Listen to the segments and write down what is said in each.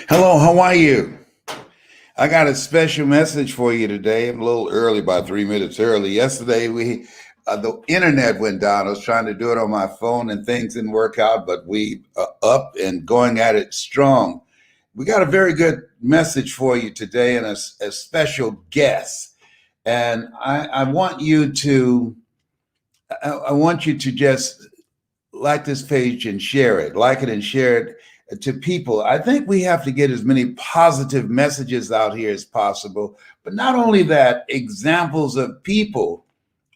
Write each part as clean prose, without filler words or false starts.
Hello, how are you? I got a special message for you today. I'm a little early, about 3 minutes early. Yesterday, the internet went down. I was trying to do it on my phone, and things didn't work out. But we are up and going at it strong. We got a very good message for you today, and a special guest. And I want you to, I want you to just like this page and share it, like it and share it to people. I think we have to get as many positive messages out here as possible. But not only that, examples of people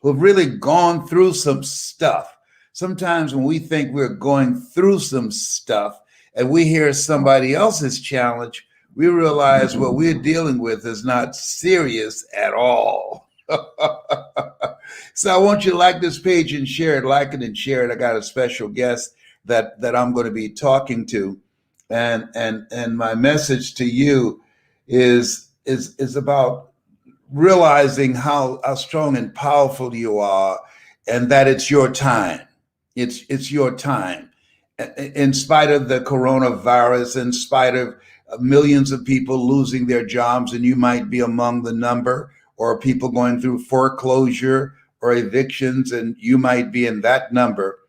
who've really gone through some stuff. Sometimes when we think we're going through some stuff and we hear somebody else's challenge, we realize what we're dealing with is not serious at all. So I want you to like this page and share it, like it and share it. I got a special guest that I'm going to be talking to, and my message to you is about realizing how strong and powerful you are, and that it's your time. It's your time. In spite of the coronavirus, in spite of millions of people losing their jobs, and you might be among the number, or people going through foreclosure or evictions, and you might be in that number.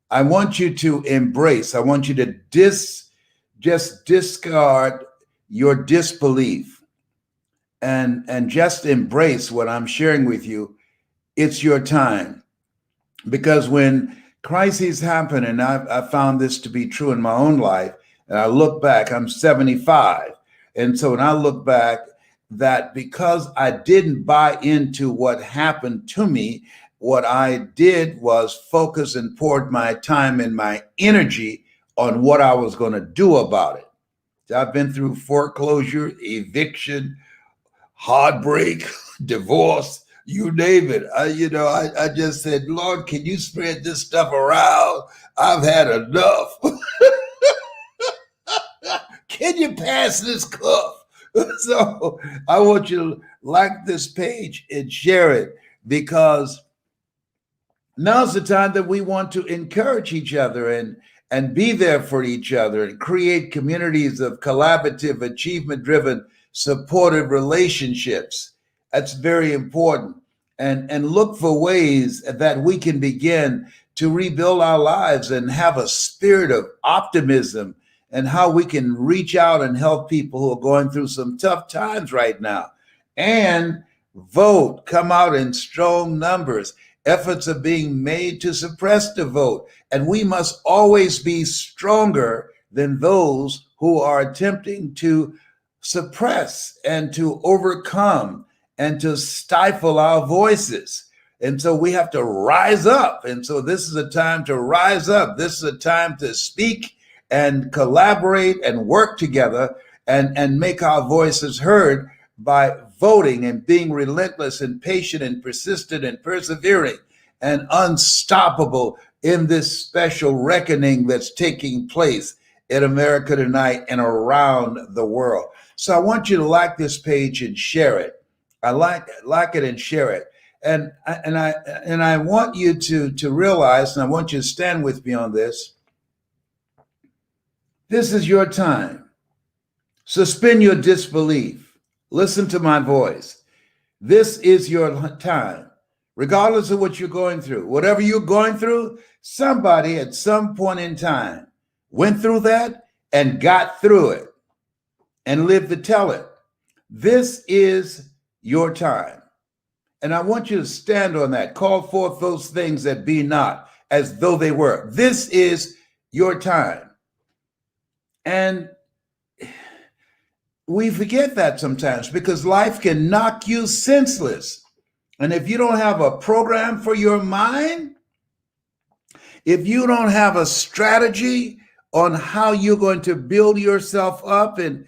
I want you to embrace, I want you to just discard your disbelief and just embrace what I'm sharing with you. It's your time. Because when crises happen, and I found this to be true in my own life, and I look back, I'm 75. And so when I look back, that because I didn't buy into what happened to me, what I did was focus and poured my time and my energy on what I was going to do about it. So I've been through foreclosure, eviction, heartbreak, divorce, you name it. I just said, Lord, can you spread this stuff around? I've had enough. Can you pass this cup? So I want you to like this page and share it, because now's the time that we want to encourage each other and be there for each other and create communities of collaborative, achievement-driven, supportive relationships. That's very important. And look for ways that we can begin to rebuild our lives and have a spirit of optimism, and how we can reach out and help people who are going through some tough times right now. And vote, come out in strong numbers. Efforts are being made to suppress the vote. And we must always be stronger than those who are attempting to suppress and to overcome and to stifle our voices. And so we have to rise up. And so this is a time to rise up. This is a time to speak and collaborate and work together and make our voices heard by voting and being relentless and patient and persistent and persevering and unstoppable in this special reckoning that's taking place in America tonight and around the world. So I want you to like this page and share it. I like it and share it. And I want you to realize, and I want you to stand with me on this. This is your time. Suspend your disbelief. Listen to my voice. This is your time. Regardless of what you're going through, whatever you're going through, somebody at some point in time went through that and got through it and lived to tell it. This is your time. And I want you to stand on that. Call forth those things that be not as though they were. This is your time. And we forget that sometimes, because life can knock you senseless. And if you don't have a program for your mind, if you don't have a strategy on how you're going to build yourself up and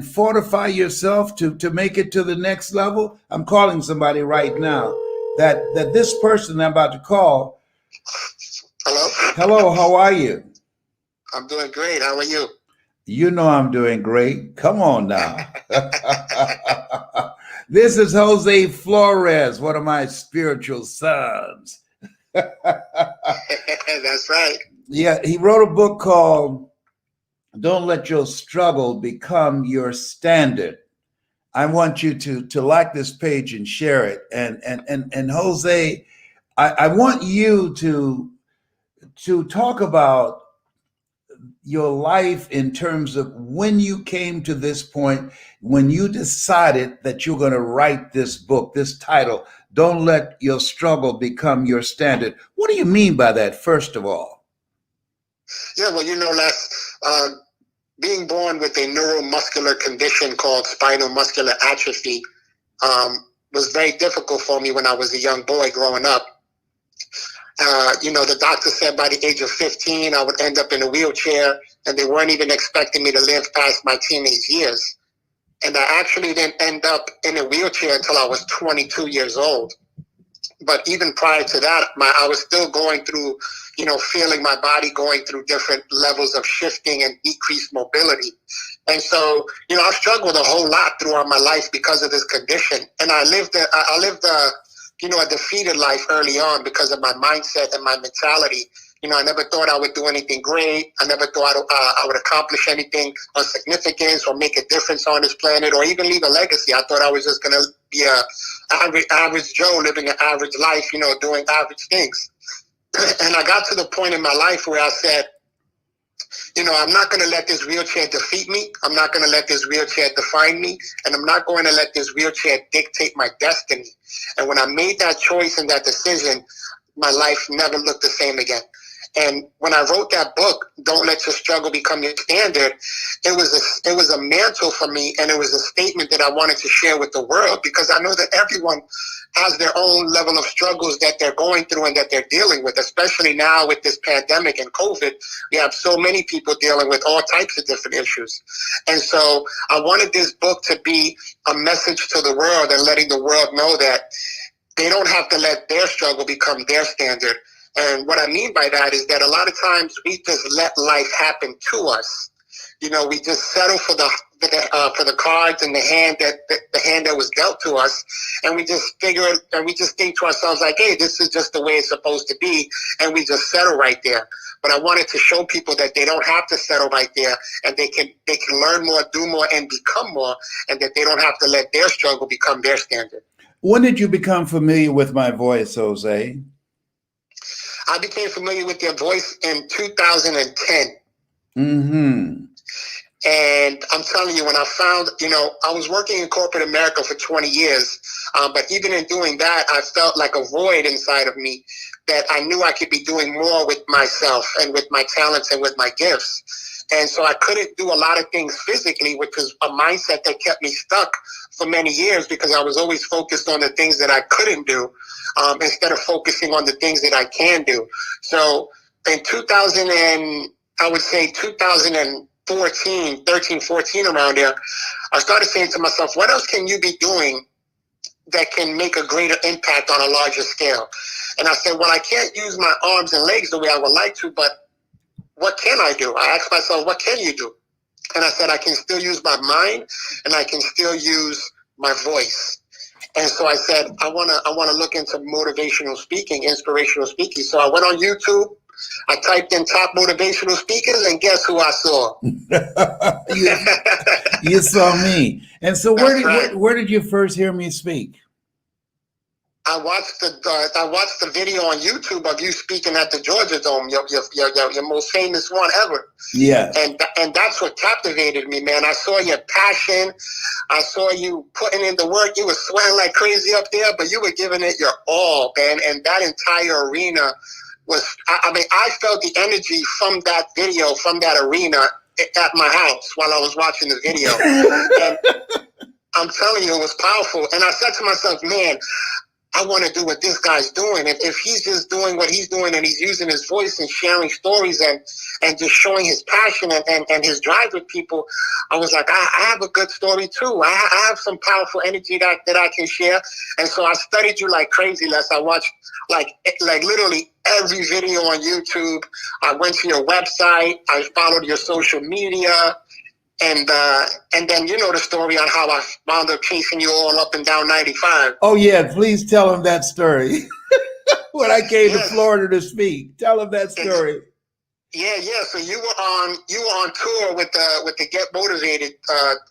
fortify yourself to make it to the next level, I'm calling somebody right now that this person I'm about to call. Hello? Hello, how are you? I'm doing great. How are you? You know I'm doing great. Come on now. This is Jose Flores, one of my spiritual sons. That's right. Yeah, he wrote a book called don't let your struggle become your standard. I want you to like this page and share it. And Jose, I want you to talk about your life in terms of when you came to this point, when you decided that you're going to write this book, this title, Don't Let Your Struggle Become Your Standard. What do you mean by that, first of all? Yeah, well, Les, being born with a neuromuscular condition called spinal muscular atrophy was very difficult for me when I was a young boy growing up. The doctor said by the age of 15, I would end up in a wheelchair, and they weren't even expecting me to live past my teenage years. And I actually didn't end up in a wheelchair until I was 22 years old. But even prior to that, I was still going through, feeling my body going through different levels of shifting and decreased mobility. And so, I struggled a whole lot throughout my life because of this condition. And I lived a defeated life early on because of my mindset and my mentality. I never thought I would do anything great. I never thought I would accomplish anything of significance or make a difference on this planet or even leave a legacy. I thought I was just going to be a average Joe living an average life, doing average things. And I got to the point in my life where I said, I'm not going to let this wheelchair defeat me. I'm not going to let this wheelchair define me. And I'm not going to let this wheelchair dictate my destiny. And when I made that choice and that decision, my life never looked the same again. And when I wrote that book, Don't Let Your Struggle Become Your Standard, it was a mantle for me, and it was a statement that I wanted to share with the world, because I know that everyone has their own level of struggles that they're going through and that they're dealing with, especially now with this pandemic and COVID. We have so many people dealing with all types of different issues. And so I wanted this book to be a message to the world and letting the world know that they don't have to let their struggle become their standard. And what I mean by that is that a lot of times we just let life happen to us. We just settle for the cards and the hand that was dealt to us, and we just think to ourselves like, hey, this is just the way it's supposed to be, and we just settle right there. But I wanted to show people that they don't have to settle right there, and they can learn more, do more, and become more, and that they don't have to let their struggle become their standard. When did you become familiar with my voice, Jose? I became familiar with your voice in 2010. Mm-hmm. And I'm telling you, when I found, I was working in corporate America for 20 years, but even in doing that, I felt like a void inside of me that I knew I could be doing more with myself and with my talents and with my gifts. And so I couldn't do a lot of things physically, which was a mindset that kept me stuck for many years, because I was always focused on the things that I couldn't do, instead of focusing on the things that I can do. So in 2013, 14, around there, I started saying to myself, what else can you be doing that can make a greater impact on a larger scale? And I said, well, I can't use my arms and legs the way I would like to, but what can I do? I asked myself, what can you do? And I said, I can still use my mind, and I can still use my voice. And so I said, I want to look into motivational speaking, inspirational speaking. So I went on YouTube. I typed in top motivational speakers, and guess who I saw? You saw me. And so where did you first hear me speak? I watched the video on YouTube of you speaking at the Georgia Dome, your most famous one ever. Yeah. And that's what captivated me, man. I saw your passion. I saw you putting in the work. You were sweating like crazy up there, but you were giving it your all, man. And that entire arena was, I felt the energy from that video, from that arena at my house while I was watching the video. And I'm telling you, it was powerful. And I said to myself, man, I want to do what this guy's doing. If he's just doing what he's doing, and he's using his voice and sharing stories and just showing his passion and his drive with people, I was like, I have a good story too. I have some powerful energy that I can share. And so I studied you like crazy, Les. I watched like literally every video on YouTube. I went to your website. I followed your social media. And then you know the story on how I wound up chasing you all up and down 95. Oh, yeah. Please tell him that story. When I came to Florida to speak. Tell him that story. Yeah. So you were on tour with the Get Motivated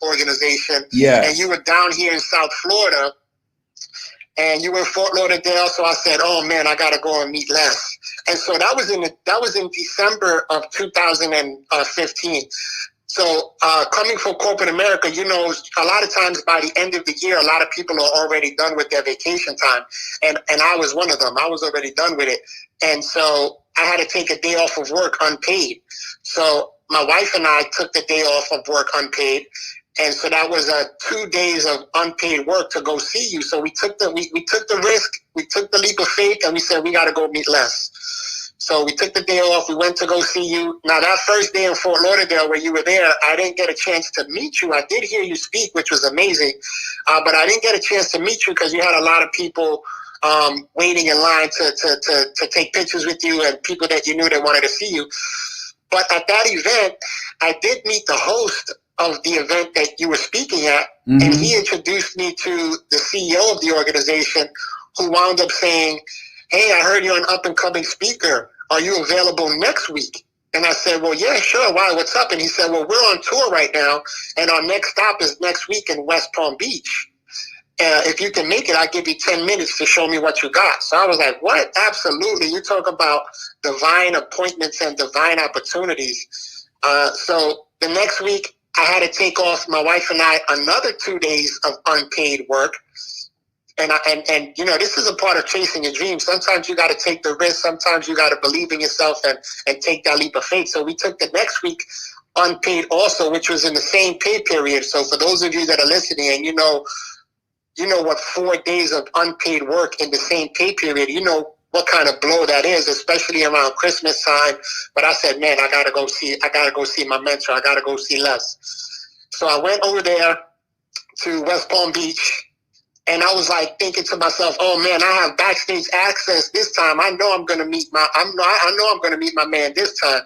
organization, Yeah. and you were down here in South Florida, and you were in Fort Lauderdale. So I said, "Oh man, I gotta go and meet Les." And so that was in December of 2015. So coming from corporate America, you know, a lot of times by the end of the year, a lot of people are already done with their vacation time. And I was one of them. I was already done with it. And so I had to take a day off of work unpaid. So my wife and I took the day off of work unpaid. And so that was 2 days of unpaid work to go see you. So we took the risk, we took the leap of faith, and we said, we got to go meet Les. So we took the day off. We went to go see you. Now, that first day in Fort Lauderdale where you were there, I didn't get a chance to meet you. I did hear you speak, which was amazing. But I didn't get a chance to meet you because you had a lot of people waiting in line to take pictures with you, and people that you knew that wanted to see you. But at that event, I did meet the host of the event that you were speaking at, Mm-hmm. and he introduced me to the CEO of the organization, who wound up saying, "Hey, I heard you're an up-and-coming speaker. Are you available next week?" And I said, "Well, yeah, sure. Why? What's up?" And he said, "Well, we're on tour right now, and our next stop is next week in West Palm Beach. If you can make it, I'll give you 10 minutes to show me what you got." So I was like, "What? Absolutely." You talk about divine appointments and divine opportunities. So the next week, I had to take off, my wife and I, another 2 days of unpaid work. And you know, this is a part of chasing your dreams. Sometimes you got to take the risk. Sometimes you got to believe in yourself and take that leap of faith. So we took the next week unpaid also, which was in the same pay period. So for those of you that are listening, and you know what 4 days of unpaid work in the same pay period, you know what kind of blow that is, especially around Christmas time. But I said, man, I gotta go see my mentor. I gotta go see Les. So I went over there to West Palm Beach. And I was like thinking to myself, "Oh man, I have backstage access this time. I know I'm gonna meet my man this time."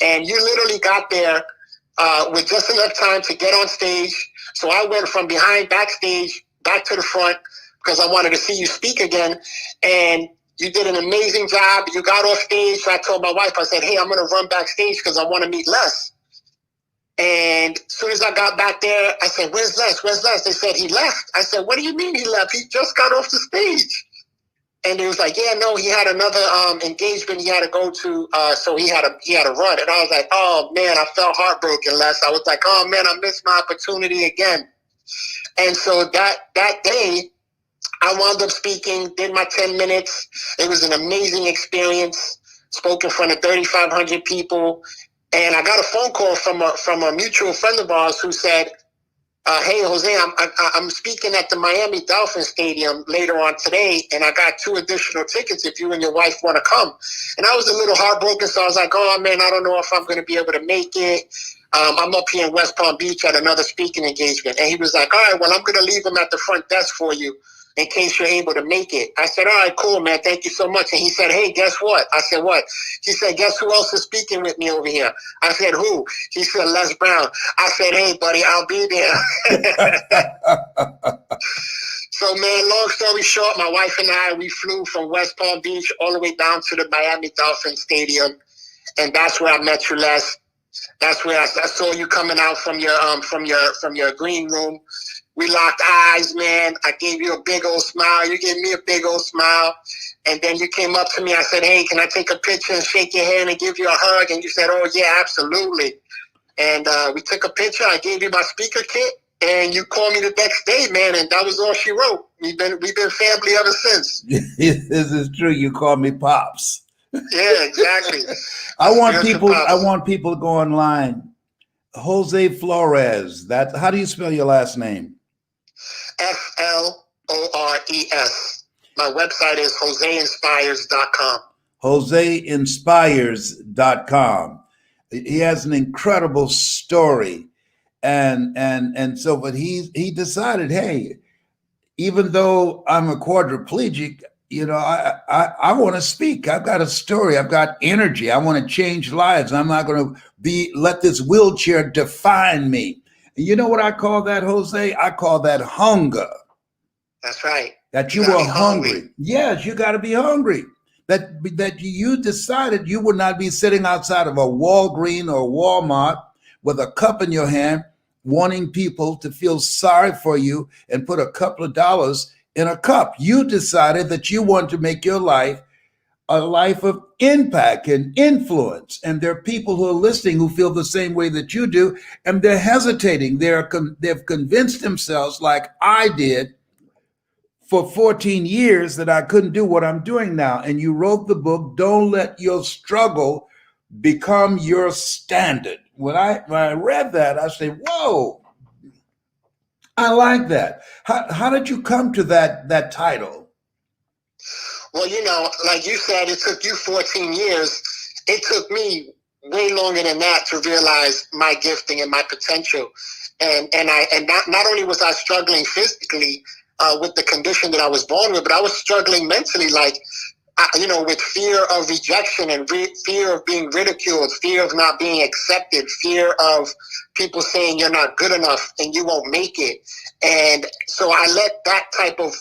And you literally got there with just enough time to get on stage. So I went from behind backstage back to the front because I wanted to see you speak again. And you did an amazing job. You got off stage. So I told my wife, I said, "Hey, I'm gonna run backstage because I want to meet Les." And as soon as I got back there, I said, "Where's Les? Where's Les?" They said, "He left." I said, "What do you mean he left? He just got off the stage." And he was like, "Yeah, no, he had another engagement he had to go to, so he had to run." And I was like, "Oh man, I felt heartbroken, Les." I was like, "Oh man, I missed my opportunity again." And so that day, I wound up speaking, did my 10 minutes. It was an amazing experience. Spoke in front of 3,500 people. And I got a phone call from a mutual friend of ours who said, "Hey, Jose, I'm speaking at the Miami Dolphins Stadium later on today, and I got 2 additional tickets if you and your wife want to come." And I was a little heartbroken, so I was like, "Oh, man, I don't know if I'm going to be able to make it. I'm up here in West Palm Beach at another speaking engagement." And he was like, "All right, well, I'm going to leave them at the front desk for you in case you're able to make it." I said, "All right, cool, man. Thank you so much." And he said, "Hey, guess what?" I said, "What?" He said, "Guess who else is speaking with me over here?" I said, "Who?" He said, "Les Brown." I said, "Hey, buddy, I'll be there." So, man, long story short, my wife and I, we flew from West Palm Beach all the way down to the Miami Dolphins Stadium. And that's where I met you, Les. That's where I saw you coming out from your green room. We locked eyes, man. I gave you a big old smile. You gave me a big old smile. And then you came up to me. I said, "Hey, can I take a picture and shake your hand and give you a hug?" And you said, "Oh, yeah, absolutely." And we took a picture. I gave you my speaker kit. And you called me the next day, man. And that was all she wrote. We've been family ever since. This is true. You call me Pops. Yeah, exactly. I want people to go online. Jose Flores. How do you spell your last name? Flores. My website is joseinspires.com. joseinspires.com. He has an incredible story. And so, but he decided, hey, even though I'm a quadriplegic, you know, I want to speak. I've got a story. I've got energy. I want to change lives. I'm not going to let this wheelchair define me. And you know what I call that, Jose? I call that hunger. That's right. That you were hungry. Yes, you got to be hungry. that you decided you would not be sitting outside of a Walgreens or Walmart with a cup in your hand, wanting people to feel sorry for you and put a couple of dollars in a cup. You decided that you want to make your life a life of impact and influence. And there are people who are listening who feel the same way that you do, and they're hesitating. They've convinced themselves, like I did for 14 years, that I couldn't do what I'm doing now. And you wrote the book, Don't Let Your Struggle Become Your Standard. When I read that, I said, whoa, I like that. How did you come to that title? Well, like you said, it took you 14 years. It took me way longer than that to realize my gifting and my potential. And not only was I struggling physically with the condition that I was born with, but I was struggling mentally, like, with fear of rejection and fear of being ridiculed, fear of not being accepted, fear of people saying you're not good enough and you won't make it. And so I let that type of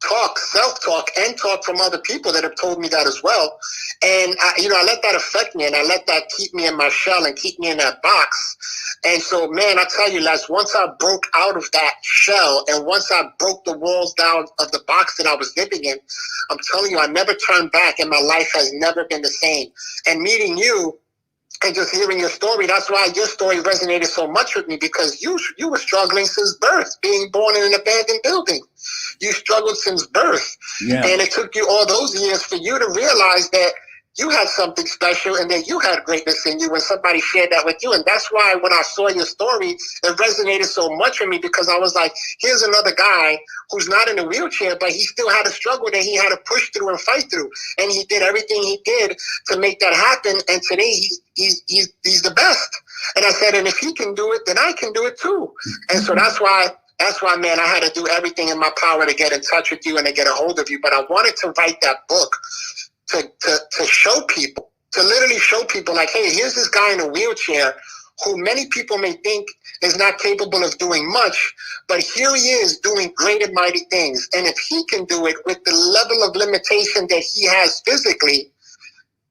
talk, self-talk, and talk from other people that have told me that as well. And I let that affect me, and I let that keep me in my shell and keep me in that box. And so, man, I tell you, Les, once I broke out of that shell and once I broke the walls down of the box that I was living in, I'm telling you, I never turned back, and my life has never been the same. And meeting you and just hearing your story, that's why your story resonated so much with me, because you were struggling since birth, being born in an abandoned building. You struggled since birth. Yeah. And it took you all those years for you to realize that you had something special and that you had greatness in you when somebody shared that with you. And that's why when I saw your story, it resonated so much with me, because I was like, here's another guy who's not in a wheelchair, but he still had a struggle that he had to push through and fight through. And he did everything he did to make that happen. And today he's the best. And I said, and if he can do it, then I can do it too. And so that's why, man, I had to do everything in my power to get in touch with you and to get a hold of you. But I wanted to write that book to show people, to literally show people, like, hey, here's this guy in a wheelchair who many people may think is not capable of doing much, but here he is doing great and mighty things. And if he can do it with the level of limitation that he has physically,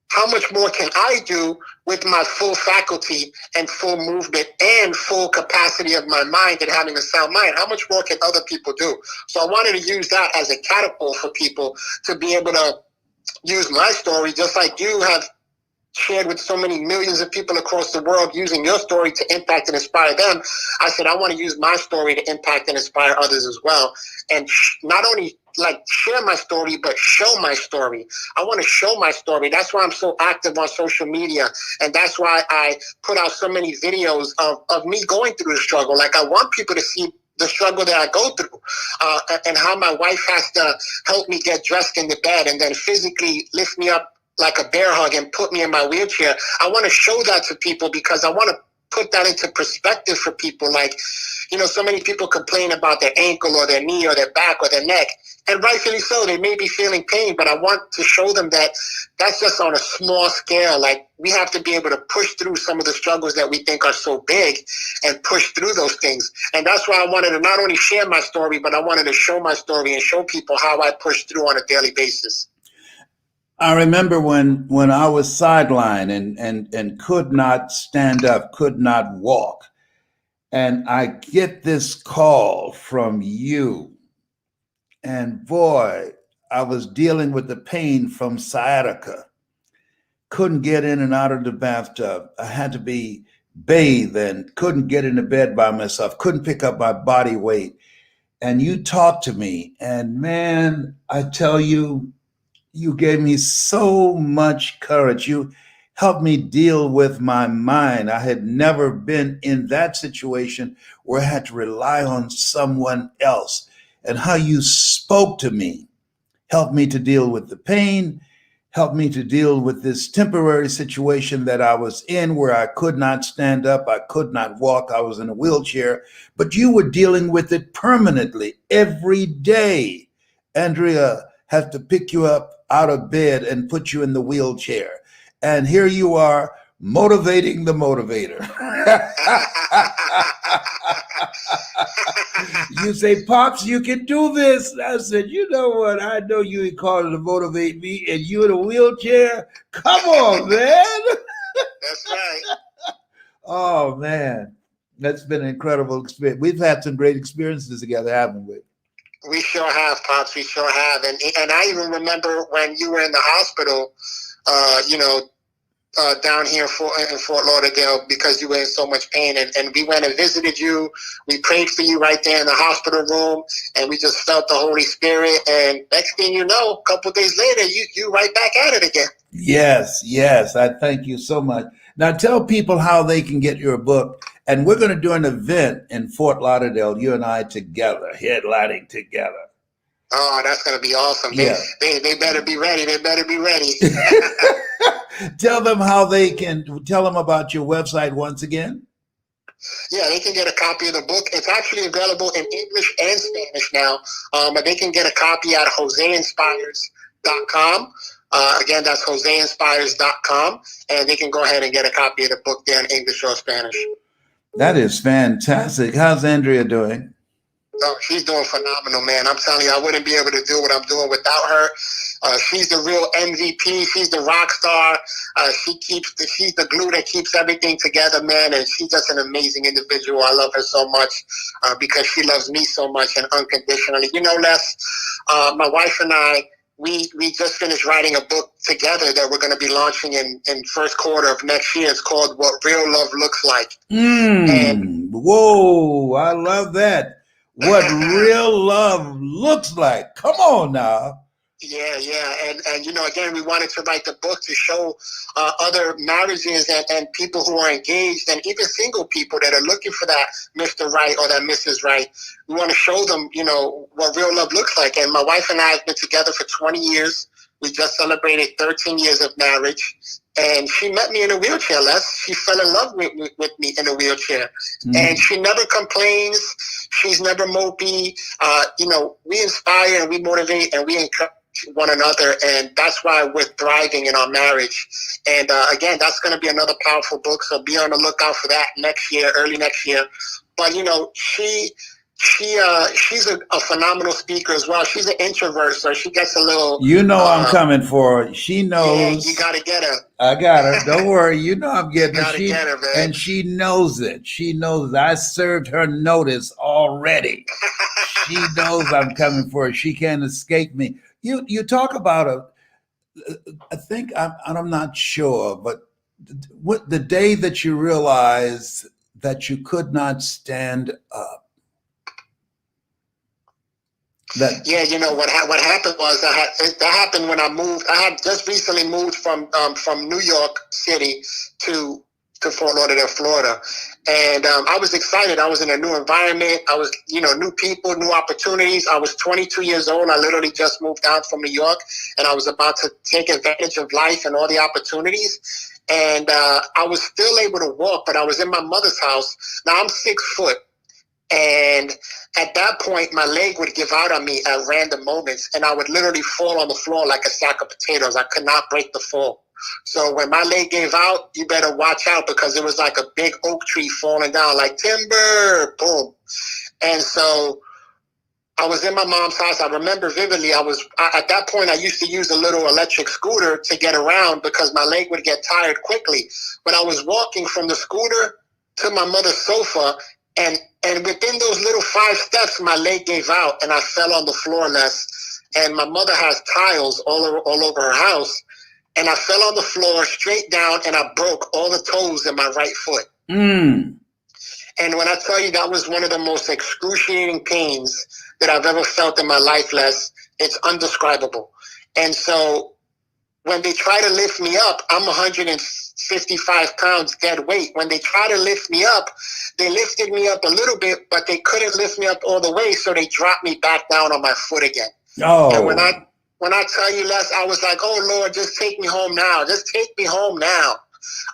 how much more can I do with my full faculty and full movement and full capacity of my mind and having a sound mind? How much more can other people do? So I wanted to use that as a catapult for people to be able to use my story, just like you have shared with so many millions of people across the world, using your story to impact and inspire them. I said, I want to use my story to impact and inspire others as well. And not only like share my story, but show my story. I want to show my story. That's why I'm so active on social media. And that's why I put out so many videos of me going through the struggle. Like, I want people to see the struggle that I go through, and how my wife has to help me get dressed in the bed and then physically lift me up like a bear hug and put me in my wheelchair. I want to show that to people, because I want to put that into perspective for people. Like, so many people complain about their ankle or their knee or their back or their neck, and rightfully so. They may be feeling pain, but I want to show them that that's just on a small scale. Like, we have to be able to push through some of the struggles that we think are so big and push through those things. And that's why I wanted to not only share my story, but I wanted to show my story and show people how I push through on a daily basis. I remember when I was sidelined and could not stand up, could not walk. And I get this call from you. And boy, I was dealing with the pain from sciatica. Couldn't get in and out of the bathtub. I had to be bathed and couldn't get into bed by myself. Couldn't pick up my body weight. And you talked to me. And man, I tell you, you gave me so much courage. You helped me deal with my mind. I had never been in that situation where I had to rely on someone else. And how you spoke to me helped me to deal with the pain, helped me to deal with this temporary situation that I was in, where I could not stand up, I could not walk, I was in a wheelchair, but you were dealing with it permanently every day. Andrea had to pick you up out of bed and put you in the wheelchair. And here you are motivating the motivator. You say, Pops, you can do this. I said, you know what? I know you ain't calling to motivate me, and you in a wheelchair. Come on, man. That's right. Oh, man. That's been an incredible experience. We've had some great experiences together, haven't we? We sure have, Pops. We sure have. And I even remember when you were in the hospital, down here in Fort Lauderdale, because you were in so much pain. And we went and visited you. We prayed for you right there in the hospital room, and we just felt the Holy Spirit. And next thing you know, a couple of days later, you right back at it again. Yes. I thank you so much. Now tell people how they can get your book. And we're going to do an event in Fort Lauderdale, you and I together, headlining together. Oh, that's going to be awesome. Yeah. They better be ready. They better be ready. Tell them how they can, tell them about your website once again. Yeah, they can get a copy of the book. It's actually available in English and Spanish now. But they can get a copy at joseinspires.com. Again, that's joseinspires.com. And they can go ahead and get a copy of the book there in English or Spanish. That is fantastic. How's Andrea doing? Oh, she's doing phenomenal, man. I'm telling you, I wouldn't be able to do what I'm doing without her. She's the real MVP. She's the rock star. She's the glue that keeps everything together, man. And she's just an amazing individual. I love her so much because she loves me so much and unconditionally. You know, Les, my wife and I, we just finished writing a book together that we're going to be launching in first quarter of next year. It's called What Real Love Looks Like. Whoa, I love that. What real love looks like. Come on now. Yeah. And you know, again, we wanted to write the book to show other marriages and people who are engaged and even single people that are looking for that Mr. Right or that Mrs. Right. We want to show them, you know, what real love looks like. And my wife and I have been together for 20 years. We just celebrated 13 years of marriage. And she met me in a wheelchair, Les. She fell in love with me in a wheelchair. And she never complains. She's never mopey. You know, we inspire and we motivate and we encourage one another. And that's why we're thriving in our marriage. And again, that's going to be another powerful book. So be on the lookout for that next year, early next year. But, you know, she's a phenomenal speaker as well. She's an introvert, so she gets a little. You know I'm coming for her. She knows. Yeah, you gotta get her. I got her. Don't worry. You know I'm getting her. Get her, man. And she knows it. She knows it. I served her notice already. She knows I'm coming for her. She can't escape me. You talk about I think I'm not sure, but what the day that you realized that you could not stand up. Yeah, you know what happened was that happened when I moved. I had just recently moved from New York City to Fort Lauderdale, Florida, and I was excited. I was in a new environment. I was, you know, new people, new opportunities. I was 22 years old. I literally just moved down from New York, and I was about to take advantage of life and all the opportunities. And I was still able to walk, but I was in my mother's house. Now I'm 6 foot. And at that point, my leg would give out on me at random moments, and I would literally fall on the floor like a sack of potatoes. I could not break the fall. So when my leg gave out, you better watch out because it was like a big oak tree falling down, like timber, boom. And so I was in my mom's house. I remember vividly, at that point, I used to use a little electric scooter to get around because my leg would get tired quickly. But I was walking from the scooter to my mother's sofa, and within those little 5 steps, my leg gave out and I fell on the floor, Les. And my mother has tiles all over her house. And I fell on the floor straight down and I broke all the toes in my right foot. And when I tell you that was one of the most excruciating pains that I've ever felt in my life, Les, it's undescribable. And so when they try to lift me up, I'm 155 pounds dead weight. When they try to lift me up, they lifted me up a little bit, but they couldn't lift me up all the way, so they dropped me back down on my foot again. Oh. And when I tell you, Les, I was like, oh, Lord, just take me home now. Just take me home now.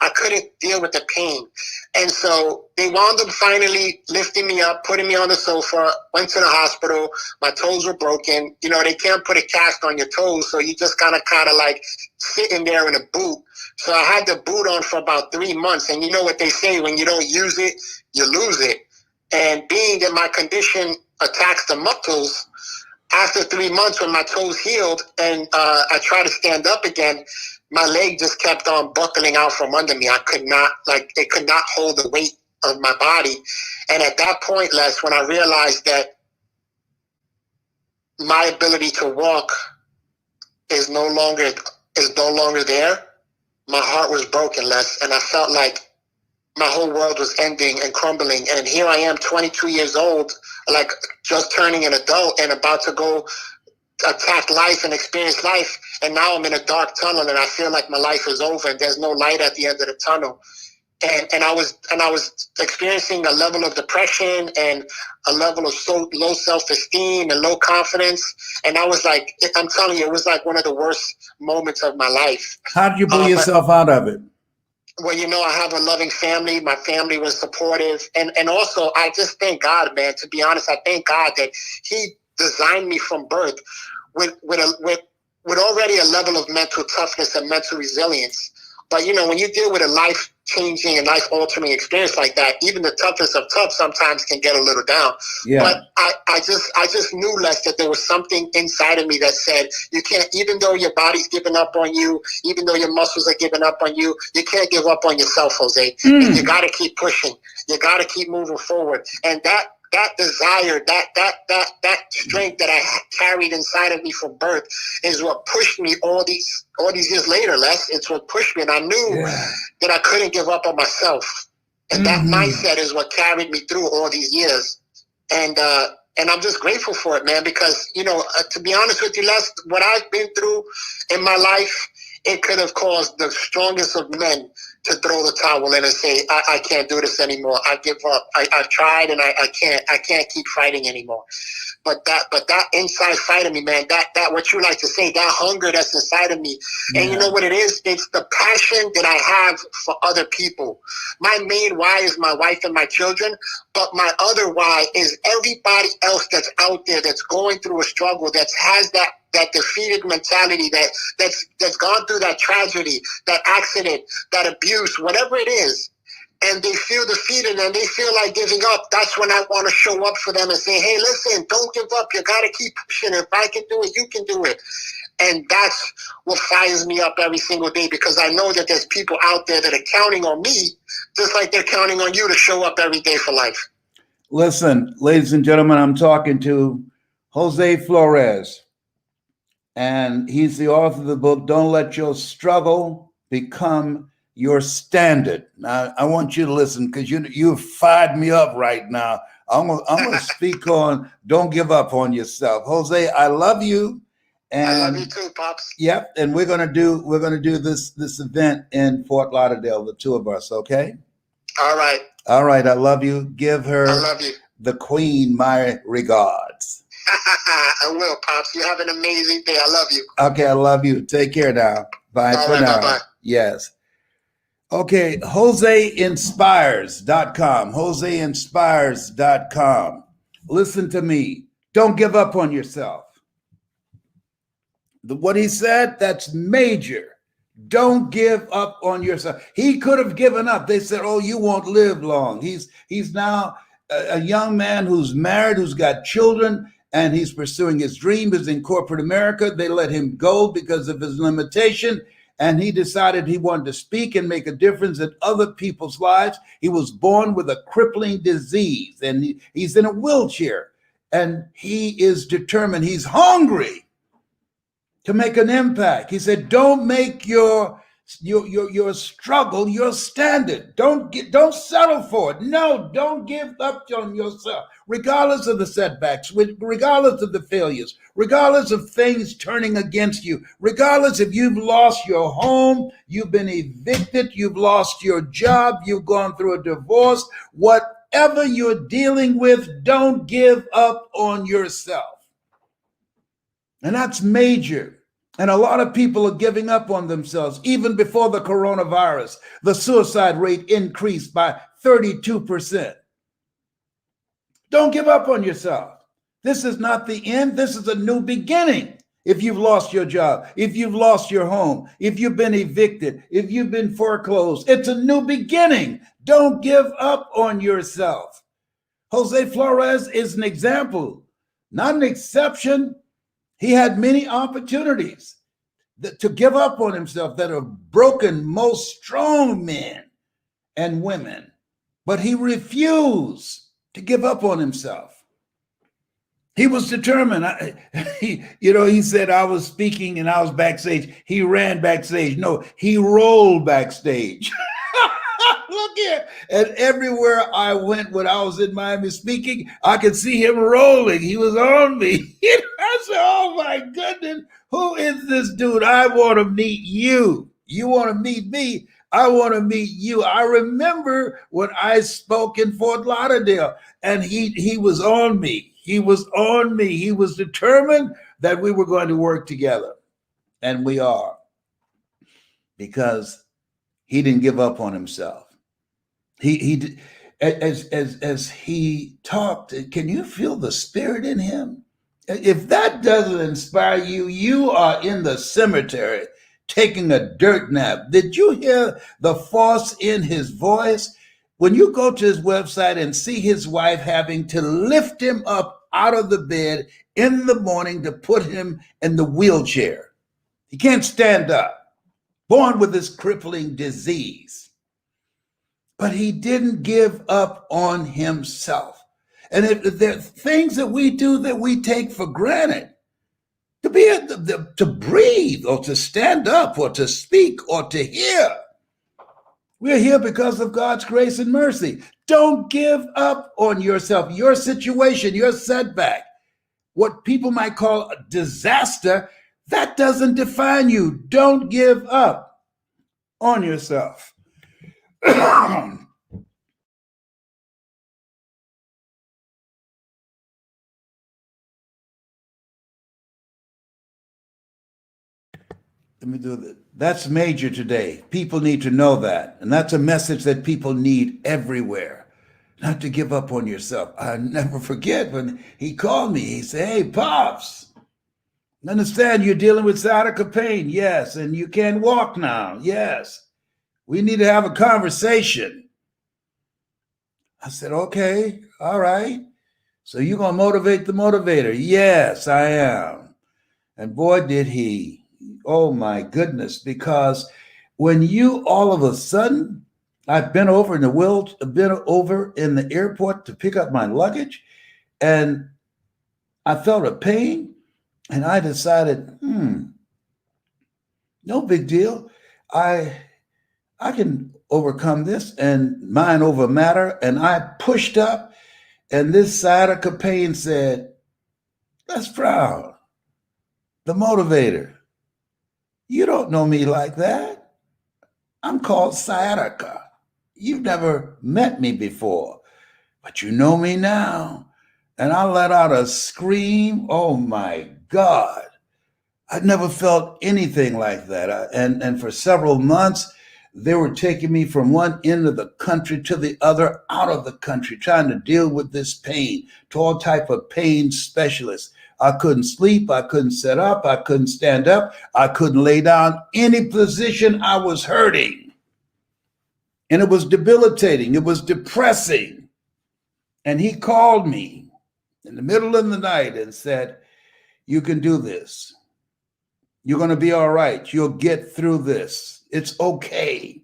I couldn't deal with the pain. And so they wound up finally lifting me up, putting me on the sofa, went to the hospital. My toes were broken. You know, they can't put a cast on your toes, so you just kind of like sitting there in a boot. So I had the boot on for about 3 months. And you know what they say, when you don't use it, you lose it. And being that my condition attacks the muscles, after 3 months when my toes healed and I tried to stand up again, my leg just kept on buckling out from under me. I could not, it could not hold the weight of my body. And at that point, Les, when I realized that my ability to walk is no longer there, my heart was broken, Les, and I felt like my whole world was ending and crumbling. And here I am, 22 years old, like just turning an adult and about to go attack life and experience life. And now I'm in a dark tunnel and I feel like my life is over and there's no light at the end of the tunnel. And I was experiencing a level of depression and a level of so low self-esteem and low confidence. And I was like, I'm telling you, it was like one of the worst moments of my life. How did you pull yourself out of it? Well, you know, I have a loving family. My family was supportive. And also, I just thank God, man. To be honest, I thank God that he designed me from birth with already a level of mental toughness and mental resilience. But, you know, when you deal with a life-changing and life-altering experience like that, even the toughest of tough sometimes can get a little down. Yeah. But I just knew, Les, that there was something inside of me that said, you can't, even though your body's giving up on you, even though your muscles are giving up on you, you can't give up on yourself, Jose. And you got to keep pushing. You got to keep moving forward. And that desire, that strength that I carried inside of me from birth is what pushed me all these years later, Les. It's what pushed me. And I knew that I couldn't give up on myself. And that mindset is what carried me through all these years. And I'm just grateful for it, man, because, you know, to be honest with you, Les, what I've been through in my life, it could have caused the strongest of men to throw the towel in and say, I can't do this anymore. I give up. I've tried and I can't keep fighting anymore. But that inside fight of me, man, that what you like to say, that hunger that's inside of me. Yeah. And you know what it is? It's the passion that I have for other people. My main why is my wife and my children, but my other why is everybody else that's out there that's going through a struggle, that has that defeated mentality, that's gone through that tragedy, that accident, that abuse, whatever it is, and they feel defeated and they feel like giving up. That's when I want to show up for them and say, hey, listen, don't give up. You got to keep pushing. If I can do it, you can do it. And that's what fires me up every single day, because I know that there's people out there that are counting on me just like they're counting on you to show up every day for life. Listen, ladies and gentlemen, I'm talking to Jose Flores. And he's the author of the book, Don't Let Your Struggle Become Your Standard. Now, I want you to listen, because you've fired me up right now. I'm gonna speak on Don't Give Up on Yourself. Jose, I love you. And I love you too, Pops. Yep, and we're gonna do this event in Fort Lauderdale, the two of us, okay? All right. All right, I love you. Give her, I love you, the Queen, my regards. I will, Pops. You have an amazing day. I love you. Okay, I love you. Take care now. Bye All for right, now. bye-bye. Yes. Okay, JoseInspires.com. JoseInspires.com. Listen to me. Don't give up on yourself. What he said, that's major. Don't give up on yourself. He could have given up. They said, oh, you won't live long. He's now a young man who's married, who's got children, and he's pursuing his dream. He's in corporate America. They let him go because of his limitation. And he decided he wanted to speak and make a difference in other people's lives. He was born with a crippling disease, and he's in a wheelchair. And he is determined. He's hungry to make an impact. He said, don't make your struggle your standard. Don't settle for it. No, don't give up on yourself, regardless of the setbacks, regardless of the failures, regardless of things turning against you, regardless if you've lost your home, you've been evicted, you've lost your job, you've gone through a divorce, whatever you're dealing with, don't give up on yourself. And that's major. And a lot of people are giving up on themselves. Even before the coronavirus, the suicide rate increased by 32%. Don't give up on yourself. This is not the end. This is a new beginning. If you've lost your job, if you've lost your home, if you've been evicted, if you've been foreclosed, it's a new beginning. Don't give up on yourself. Jose Flores is an example, not an exception. He had many opportunities to give up on himself that have broken most strong men and women, but he refused to give up on himself. He was determined. He said, I was speaking and I was backstage. He ran backstage. No, he rolled backstage. Look here. And everywhere I went when I was in Miami speaking, I could see him rolling. He was on me. I said, oh my goodness, who is this dude? I want to meet you. You want to meet me? I want to meet you. I remember when I spoke in Fort Lauderdale and he was on me. He was on me. He was determined that we were going to work together. And we are. Because he didn't give up on himself. He as he talked, can you feel the spirit in him? If that doesn't inspire you, you are in the cemetery taking a dirt nap. Did you hear the force in his voice? When you go to his website and see his wife having to lift him up out of the bed in the morning to put him in the wheelchair. He can't stand up, born with this crippling disease. But he didn't give up on himself. And if there are things that we do that we take for granted, to be able to breathe or to stand up or to speak or to hear, we're here because of God's grace and mercy. Don't give up on yourself, your situation, your setback, what people might call a disaster, that doesn't define you. Don't give up on yourself. Let me do that. That's major today. People need to know that. And that's a message that people need everywhere. Not to give up on yourself. I never forget when he called me. He said, hey, Pops, understand you're dealing with sciatica pain. Yes. And you can't walk now. Yes. We need to have a conversation. I said, okay, all right. So you're going to motivate the motivator? Yes, I am. And boy, did he. Oh my goodness. Because when you all of a sudden, I've been over in the airport to pick up my luggage, and I felt a pain, and I decided, no big deal. I can overcome this and mind over matter. And I pushed up, and this sciatica pain said, Les Brown, the motivator. You don't know me like that. I'm called sciatica. You've never met me before, but you know me now. And I let out a scream. Oh my God. I'd never felt anything like that. And for several months, they were taking me from one end of the country to the other, out of the country, trying to deal with this pain, to all type of pain specialists. I couldn't sleep. I couldn't sit up. I couldn't stand up. I couldn't lay down. Any position, I was hurting. And it was debilitating. It was depressing. And he called me in the middle of the night and said, you can do this. You're going to be all right. You'll get through this. It's okay.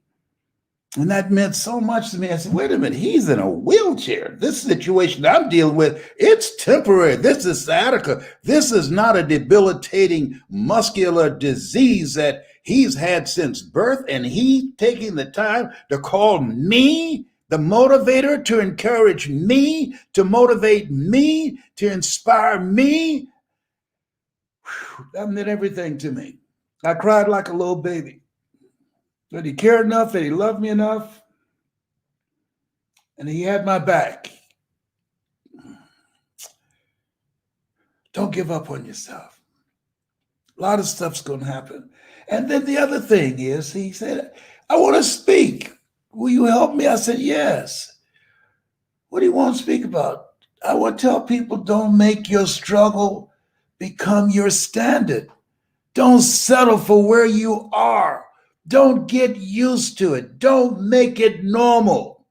And that meant so much to me. I said, wait a minute, he's in a wheelchair. This situation I'm dealing with, it's temporary. This is sciatica. This is not a debilitating muscular disease that he's had since birth. And he taking the time to call me the motivator, to encourage me, to motivate me, to inspire me. Whew, that meant everything to me. I cried like a little baby. That he cared enough, that he loved me enough, and he had my back. Don't give up on yourself. A lot of stuff's going to happen. And then the other thing is, he said, I want to speak. Will you help me? I said, yes. What do you want to speak about? I want to tell people, don't make your struggle become your standard. Don't settle for where you are. Don't get used to it. Don't make it normal.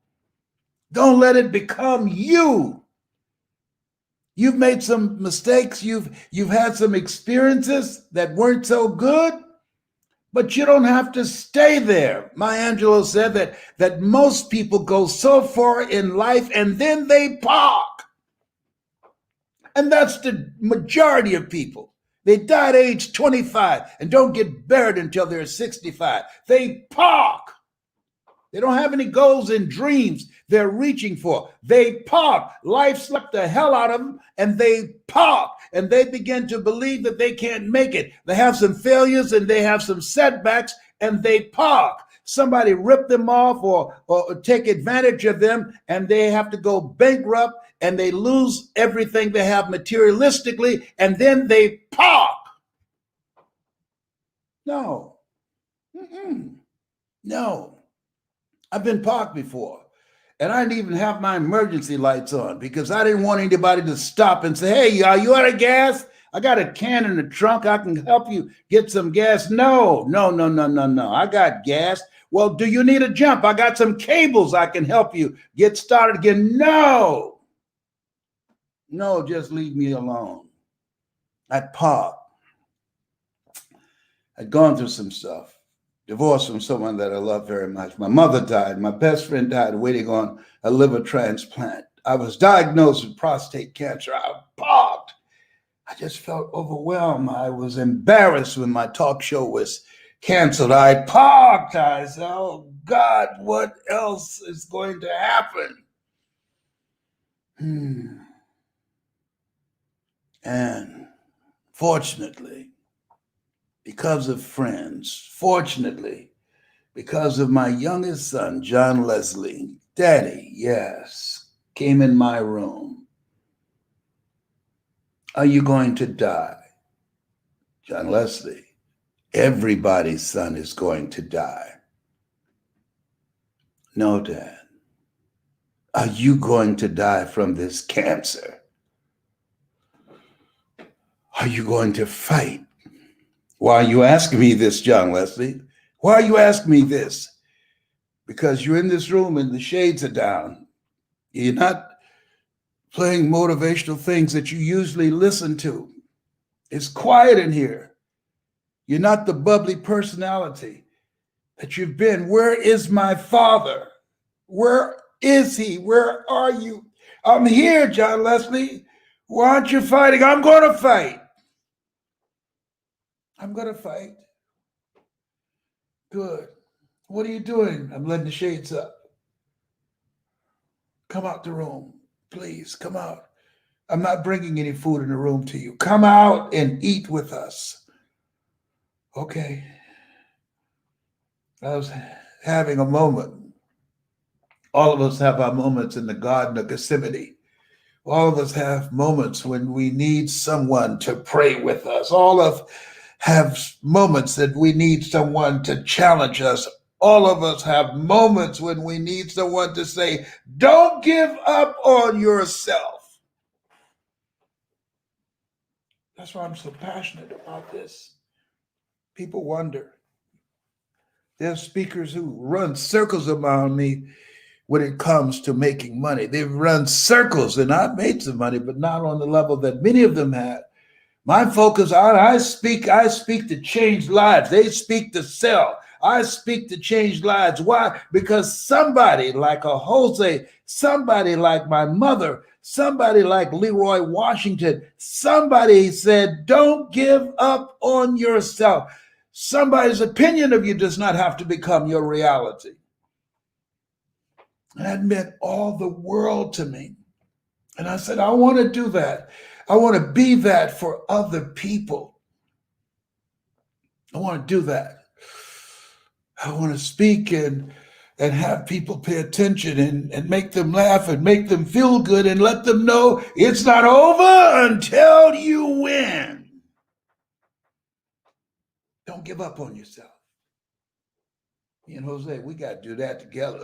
Don't let it become you. You've made some mistakes. You've had some experiences that weren't so good, but you don't have to stay there. Maya Angelou said that most people go so far in life and then they park. And that's the majority of people. They die at age 25 and don't get buried until they're 65. They park. They don't have any goals and dreams they're reaching for. They park. Life slapped the hell out of them and they park. And they begin to believe that they can't make it. They have some failures and they have some setbacks and they park. Somebody ripped them off or take advantage of them and they have to go bankrupt and they lose everything they have materialistically and then they park. No. No. I've been parked before, and I didn't even have my emergency lights on because I didn't want anybody to stop and say, hey, are you out of gas? I got a can in the trunk. I can help you get some gas. No. I got gas. Well, do you need a jump? I got some cables. I can help you get started again. No, just leave me alone. I parked. I'd gone through some stuff. Divorced from someone that I love very much. My mother died. My best friend died waiting on a liver transplant. I was diagnosed with prostate cancer. I parked. I just felt overwhelmed. I was embarrassed when my talk show was canceled. I parked. I said, oh God, what else is going to happen? And fortunately, because of friends, fortunately, because of my youngest son, John Leslie, Daddy, yes, came in my room. Are you going to die? John Leslie, everybody's son is going to die. No, Dad. Are you going to die from this cancer? Are you going to fight? Why are you asking me this, John Leslie? Why are you asking me this? Because you're in this room and the shades are down. You're not playing motivational things that you usually listen to. It's quiet in here. You're not the bubbly personality that you've been. Where is my father? Where is he? Where are you? I'm here, John Leslie. Why aren't you fighting? I'm going to fight. I'm going to fight. Good. What are you doing? I'm letting the shades up. Come out the room. Please, come out. I'm not bringing any food in the room to you. Come out and eat with us. Okay. I was having a moment. All of us have our moments in the Garden of Gethsemane. All of us have moments when we need someone to pray with us. All of have moments that we need someone to challenge us. All of us have moments when we need someone to say, don't give up on yourself. That's why I'm so passionate about this. People wonder. There's speakers who run circles around me when it comes to making money. They've run circles, and I've made some money, but not on the level that many of them have. My focus, I speak to change lives. They speak to sell. I speak to change lives. Why? Because somebody like a Jose, somebody like my mother, somebody like Leroy Washington, somebody said, don't give up on yourself. Somebody's opinion of you does not have to become your reality. And that meant all the world to me. And I said, I want to do that. I want to be that for other people. I want to do that. I want to speak and have people pay attention and make them laugh and make them feel good and let them know it's not over until you win. Don't give up on yourself. Me and Jose, we got to do that together.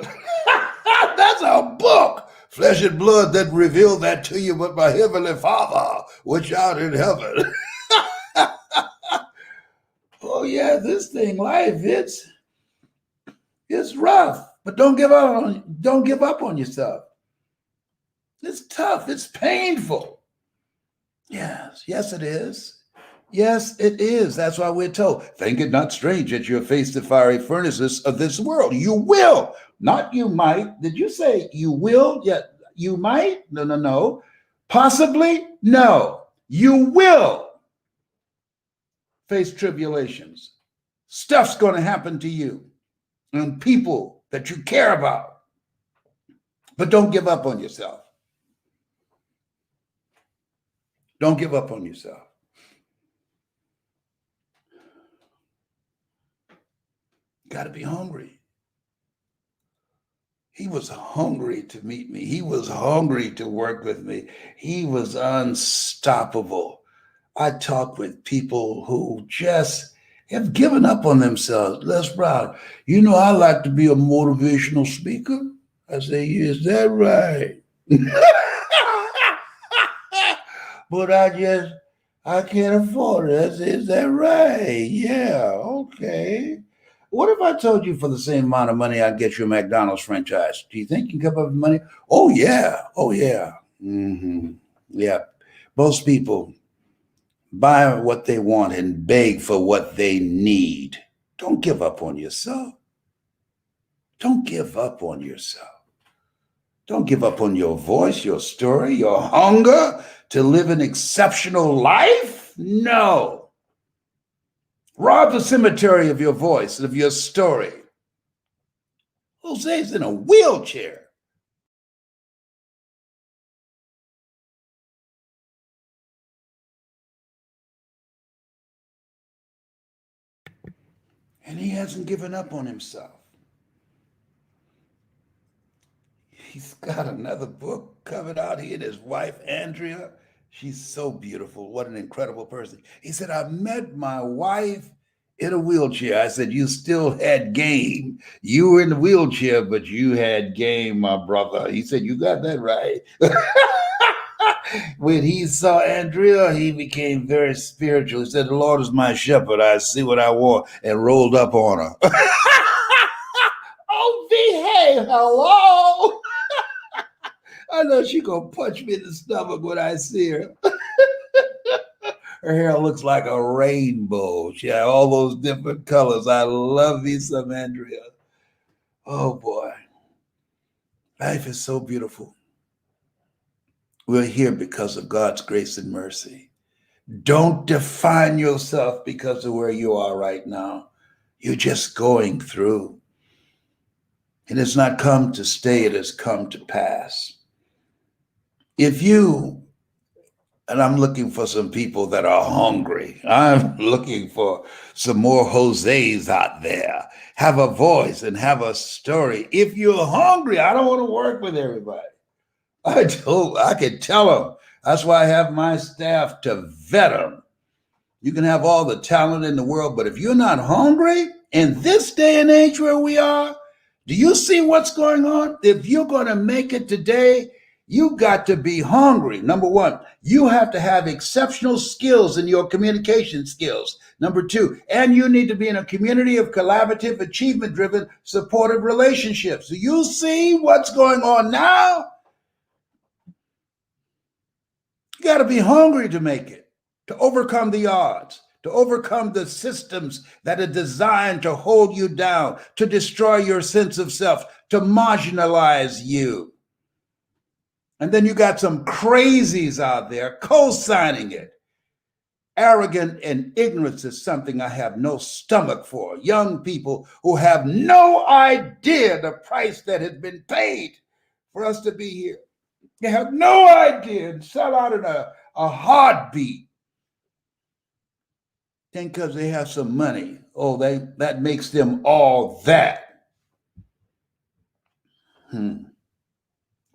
That's our book. Flesh and blood that revealed that to you, but my heavenly Father, which art in heaven. Oh yeah, this thing, life, it's rough, but don't give up on yourself. It's tough. It's painful. Yes, it is. Yes, it is. That's why we're told, think it not strange that you face the fiery furnaces of this world. You will, not you might. Did you say you will? Yeah, you might? No. Possibly? No. You will face tribulations. Stuff's going to happen to you and people that you care about. But don't give up on yourself. Don't give up on yourself. Got to be hungry. He was hungry to meet me. He was hungry to work with me. He was unstoppable. I talk with people who just have given up on themselves. Les Brown, I like to be a motivational speaker. I say, is that right? But I can't afford it. I say, is that right? Yeah, okay. What if I told you for the same amount of money I'd get you a McDonald's franchise? Do you think you can come up with money? Oh, yeah. Mm-hmm. Yeah. Most people buy what they want and beg for what they need. Don't give up on yourself. Don't give up on yourself. Don't give up on your voice, your story, your hunger to live an exceptional life. No. Rob the cemetery of your voice, of your story. Jose's in a wheelchair. And he hasn't given up on himself. He's got another book coming out. He and his wife, Andrea. She's so beautiful. What an incredible person. He said, I met my wife in a wheelchair. I said, you still had game. You were in the wheelchair, but you had game, my brother. He said, you got that right. When he saw Andrea, he became very spiritual. He said, the Lord is my shepherd. I see what I want, and rolled up on her. Oh, behave. Hello. I know she gonna punch me in the stomach when I see her. Her hair looks like a rainbow. She had all those different colors. I love me some Andrea. Oh boy. Life is so beautiful. We're here because of God's grace and mercy. Don't define yourself because of where you are right now. You're just going through. And it's not come to stay, it has come to pass. If you, and I'm looking for some people that are hungry, I'm looking for some more Jose's out there, have a voice and have a story. If you're hungry, I don't want to work with everybody. I can tell them. That's why I have my staff to vet them. You can have all the talent in the world, but if you're not hungry in this day and age where we are, do you see what's going on? If you're going to make it today, you got to be hungry. Number one, you have to have exceptional skills in your communication skills. Number two, and you need to be in a community of collaborative, achievement-driven, supportive relationships. Do you see what's going on now? You got to be hungry to make it, to overcome the odds, to overcome the systems that are designed to hold you down, to destroy your sense of self, to marginalize you. And then you got some crazies out there co-signing it. Arrogance and ignorance is something I have no stomach for. Young people who have no idea the price that has been paid for us to be here. They have no idea and sell out in a heartbeat. Think because they have some money. Oh, that makes them all that.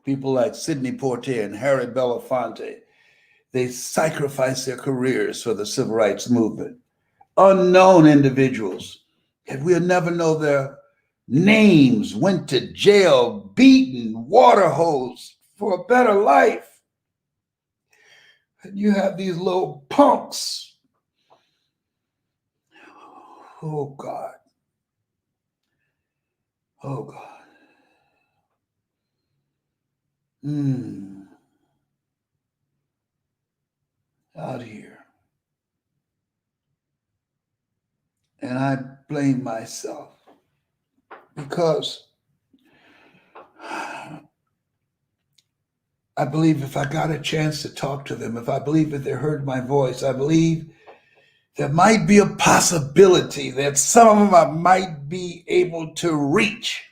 People like Sidney Poitier and Harry Belafonte, they sacrificed their careers for the civil rights movement. unknown individuals that we'll never know their names, went to jail, beaten, water hosed for a better life. And you have these little punks. Oh God. Oh God. Out here. And I blame myself because I believe if I got a chance to talk to them, if I believe that they heard my voice, I believe there might be a possibility that some of them I might be able to reach.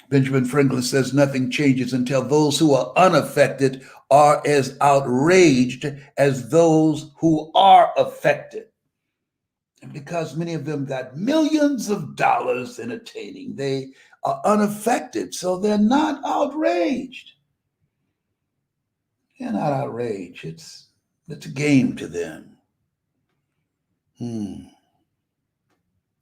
Benjamin Franklin says nothing changes until those who are unaffected are as outraged as those who are affected. And because many of them got millions of dollars entertaining, they are unaffected, so they're not outraged. They're not outraged. It's a game to them.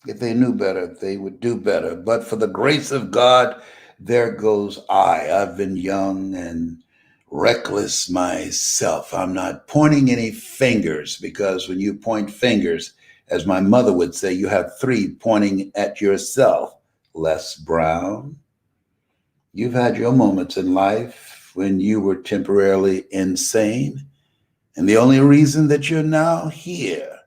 If they knew better, they would do better. But for the grace of God, there goes I. I've been young and reckless myself. I'm not pointing any fingers, because when you point fingers, as my mother would say, you have three pointing at yourself. Les Brown, you've had your moments in life when you were temporarily insane. And the only reason that you're now here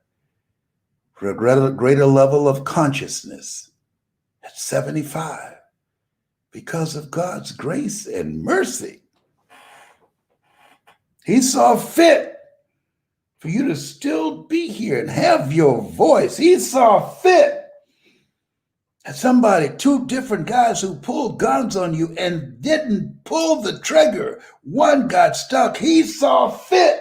for a greater level of consciousness at 75, because of God's grace and mercy. He saw fit for you to still be here and have your voice. He saw fit that somebody, two different guys who pulled guns on you and didn't pull the trigger, one got stuck. He saw fit.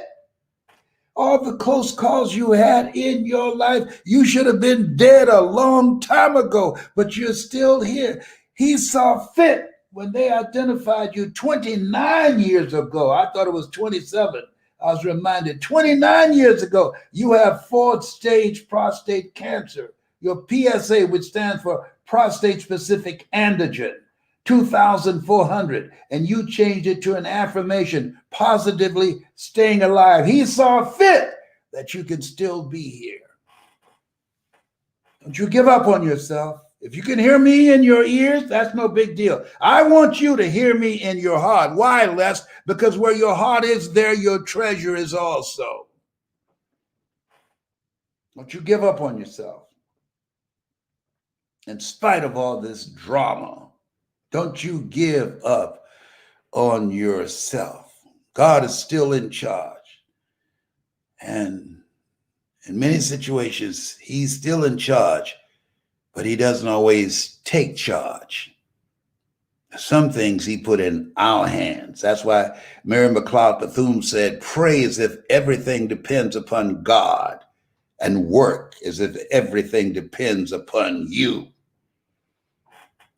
All the close calls you had in your life, you should have been dead a long time ago, but you're still here. He saw fit when they identified you 29 years ago. I thought it was 27. I was reminded 29 years ago, you have fourth-stage prostate cancer. Your PSA, which stands for prostate-specific antigen, 2,400, and you changed it to an affirmation, positively staying alive. He saw fit that you can still be here. Don't you give up on yourself. If you can hear me in your ears, that's no big deal. I want you to hear me in your heart. Why, Les? Because where your heart is, there your treasure is also. Don't you give up on yourself. In spite of all this drama, don't you give up on yourself. God is still in charge. And in many situations, he's still in charge, but he doesn't always take charge. Some things he put in our hands. That's why Mary McLeod Bethune said, pray as if everything depends upon God, and work as if everything depends upon you.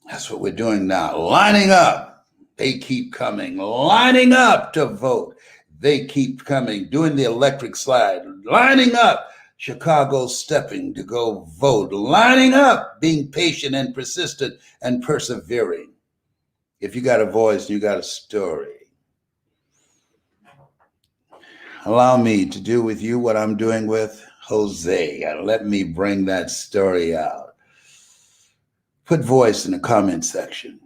That's what we're doing now. Lining up. They keep coming. Lining up to vote. They keep coming. Doing the electric slide. Lining up. Chicago stepping to go vote. Lining up. Being patient and persistent and persevering. If you got a voice, you got a story. Allow me to do with you what I'm doing with Jose. And let me bring that story out. Put voice in the comment section.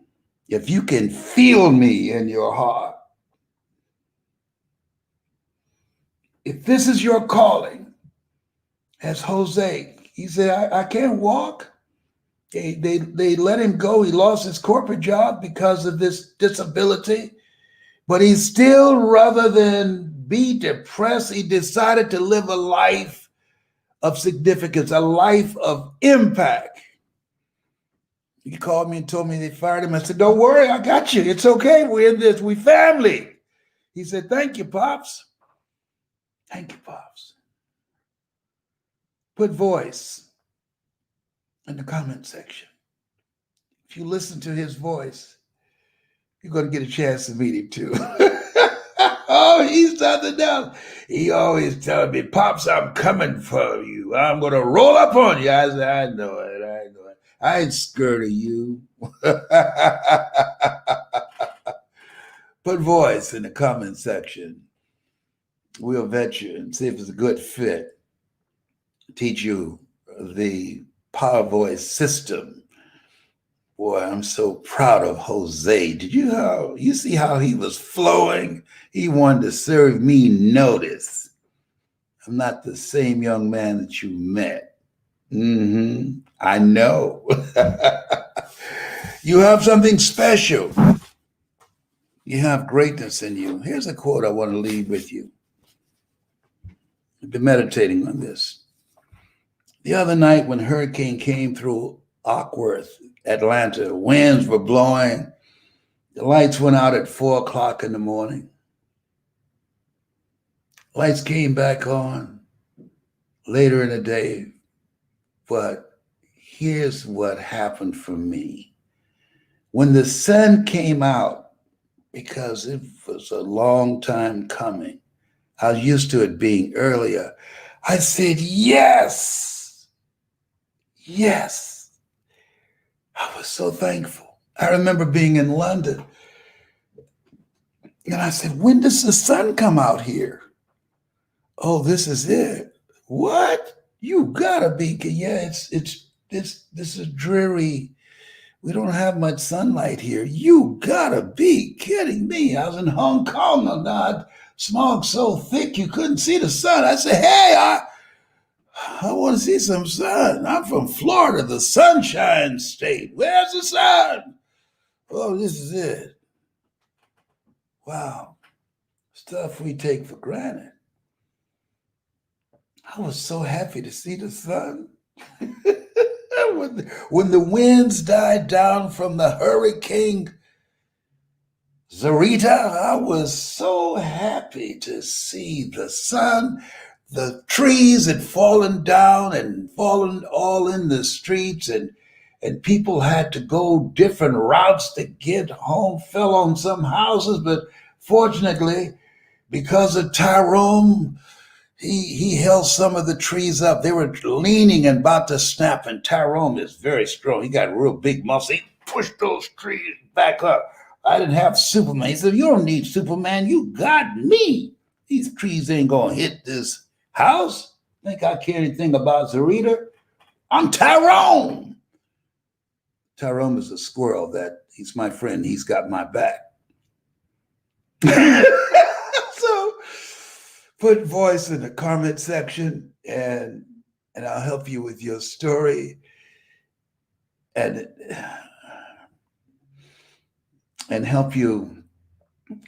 If you can feel me in your heart, if this is your calling, as Jose, he said, I can't walk. They let him go. He lost his corporate job because of this disability, but he still, rather than be depressed, he decided to live a life of significance, a life of impact. He called me and told me they fired him. I said, don't worry, I got you. It's okay. We're in this. We family. He said, thank you, Pops. Thank you, Pops. Put voice in the comment section. If you listen to his voice, you're going to get a chance to meet him too. Oh, he's nothing else. He always telling me, Pops, I'm coming for you. I'm going to roll up on you. I said, I know it. I know it. I ain't scared of you. Put voice in the comment section. We'll vet you and see if it's a good fit. Teach you the Power Voice system. Boy, I'm so proud of Jose. Did you see how he was flowing? He wanted to serve me notice. I'm not the same young man that you met. I know. You have something special. You have greatness in you. Here's a quote I want to leave with you. I've been meditating on this. The other night when hurricane came through Ackworth, Atlanta, winds were blowing. The lights went out at 4 o'clock in the morning. Lights came back on later in the day. But here's what happened for me. When the sun came out, because it was a long time coming, I was used to it being earlier, I said, yes, yes. I was so thankful. I remember being in London and I said, when does the sun come out here? Oh, this is it. What? You gotta be, yeah, this is dreary. We don't have much sunlight here. You gotta be kidding me. I was in Hong Kong and smog so thick you couldn't see the sun. I said, hey, I want to see some sun. I'm from Florida, the sunshine state. Where's the sun? Oh, this is it. Wow. Stuff we take for granted. I was so happy to see the sun. When the winds died down from the hurricane Zarita, I was so happy to see the sun. The trees had fallen down and fallen all in the streets, and people had to go different routes to get home, fell on some houses, but fortunately, because of Tyrone, he held some of the trees up. They were leaning and about to snap, and Tyrone is very strong. He got real big muscle. He pushed those trees back up. I didn't have Superman. He said, you don't need Superman. You got me. These trees ain't going to hit this house. Think I care anything about Zarita? I'm Tyrone. Tyrone is a squirrel he's my friend. He's got my back. So put voice in the comment section and I'll help you with your story and help you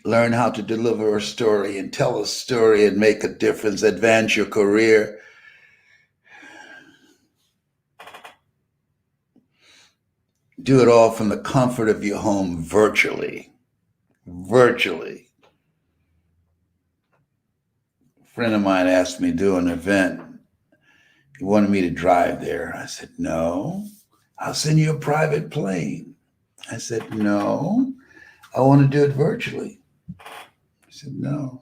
learn how to deliver a story and tell a story and make a difference, advance your career. Do it all from the comfort of your home virtually. A friend of mine asked me to do an event. He wanted me to drive there. I said, no, I'll send you a private plane. I said, no, I want to do it virtually. I said, no.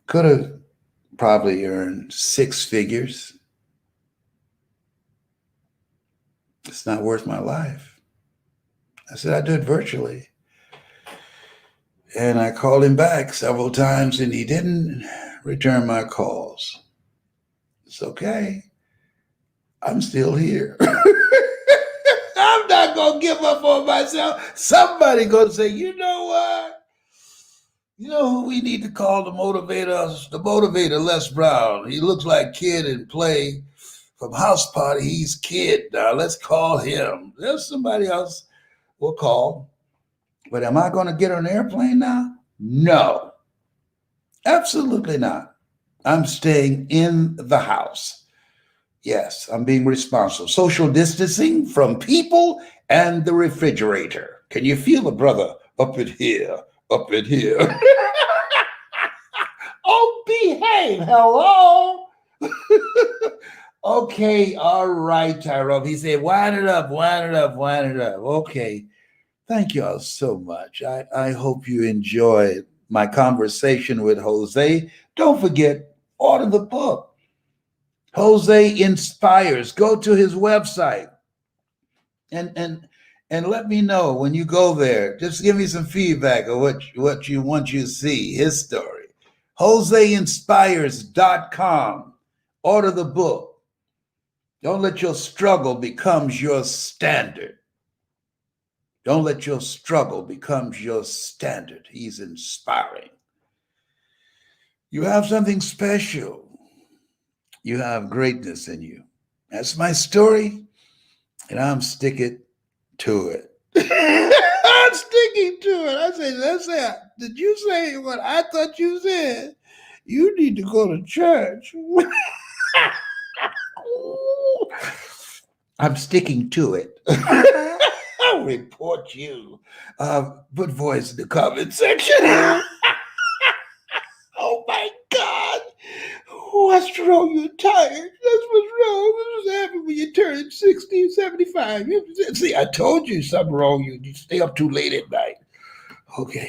Could have probably earned 6 figures. It's not worth my life. I said, I do it virtually. And I called him back several times and he didn't return my calls. It's okay. I'm still here. I'm not going to give up on myself. Somebody going to say, you know what? You know who we need to call to motivate us? The motivator, Les Brown. He looks like Kid in Play from House Party. He's Kid. Now let's call him. There's somebody else we'll call. But am I going to get on an airplane now? No, absolutely not. I'm staying in the house. Yes, I'm being responsible. Social distancing from people and the refrigerator. Can you feel it, brother? Up in here, up in here. Oh, behave. Hello. Okay, all right, Tyrone. He said, wind it up, wind it up, wind it up. Okay. Thank you all so much. I hope you enjoyed my conversation with Jose, don't forget, order the book. Jose Inspires. Go to his website and let me know when you go there. Just give me some feedback of what you want you to see, his story. JoseInspires.com. Order the book. Don't let your struggle becomes your standard. Don't let your struggle becomes your standard. He's inspiring. You have something special. You have greatness in you. That's my story, and I'm sticking to it. I'm sticking to it. I say, that's it. Did you say what I thought you said? You need to go to church. I'm sticking to it. I'll report you. Put voice in the comment section. Oh my God. What's wrong? You're tired. That's what's wrong. What's happening when you turn 60, 75? See, I told you something wrong. You stay up too late at night. Okay.